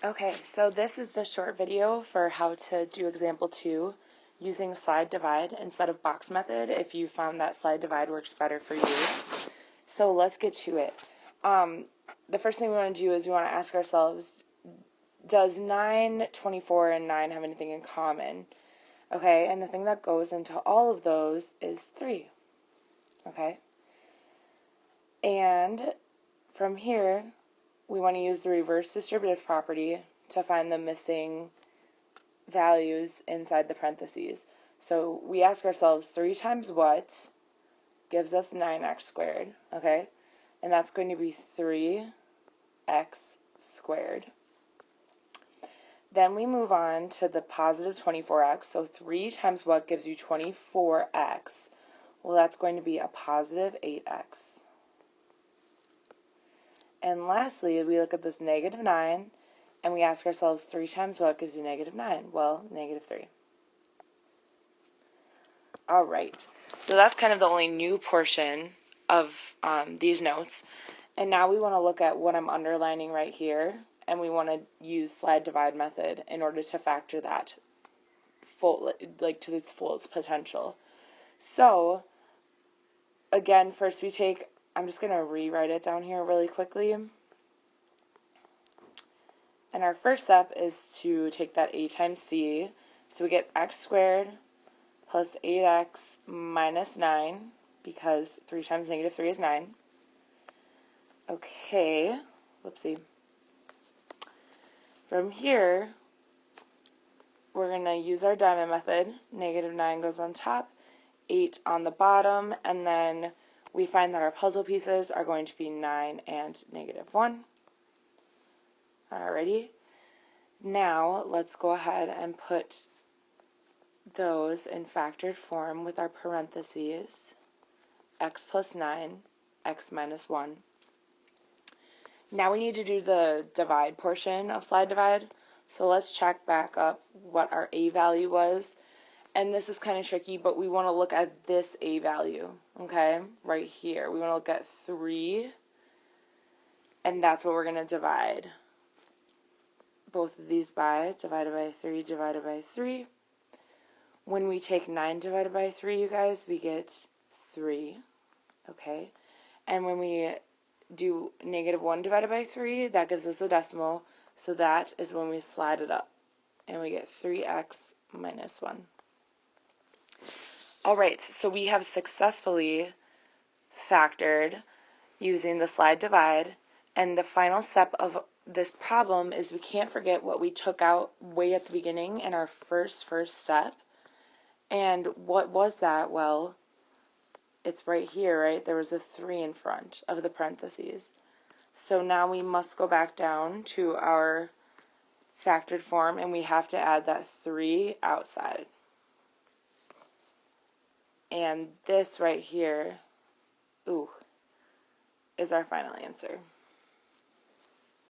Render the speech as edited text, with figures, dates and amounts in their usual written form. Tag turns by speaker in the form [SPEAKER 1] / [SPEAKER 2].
[SPEAKER 1] Okay, so this is the short video for how to do example 2 using slide divide instead of box method if you found that slide divide works better for you. So let's get to it. The first thing we want to do is we want to ask ourselves, does 9, 24, and 9 have anything in common? Okay, and the thing that goes into all of those is 3. Okay? And from here, we want to use the reverse distributive property to find the missing values inside the parentheses. So we ask ourselves 3 times what gives us 9x squared, okay? And that's going to be 3x squared. Then we move on to the positive 24x. So 3 times what gives you 24x? Well, that's going to be a positive 8x. And lastly, we look at this negative 9, and we ask ourselves 3 times what gives you negative 9? Well, negative 3. Alright, so that's kind of the only new portion of these notes. And now we want to look at what I'm underlining right here, and we want to use slide divide method in order to factor that to its fullest potential. So, again, first we take, I'm just going to rewrite it down here really quickly. And our first step is to take that a times c. So we get x squared plus 8x minus 9, because 3 times negative 3 is 9. Okay, whoopsie. From here, we're going to use our diamond method. Negative 9 goes on top, 8 on the bottom, and then we find that our puzzle pieces are going to be 9 and negative 1. Alrighty. Now, let's go ahead and put those in factored form with our parentheses. X plus 9, x minus 1. Now we need to do the divide portion of slide divide. So let's check back up what our a value was. And this is kind of tricky, but we want to look at this a value, okay, right here. We want to look at 3, and that's what we're going to divide both of these by, divided by 3, divided by 3. When we take 9 divided by 3, you guys, we get 3, okay? And when we do negative 1 divided by 3, that gives us a decimal, so that is when we slide it up, and we get 3x minus 1. Alright, so we have successfully factored using the slide divide, and the final step of this problem is we can't forget what we took out way at the beginning in our first step. And what was that? Well, it's right here, right? There was a 3 in front of the parentheses. So now we must go back down to our factored form, and we have to add that 3 outside. And this right here, is our final answer.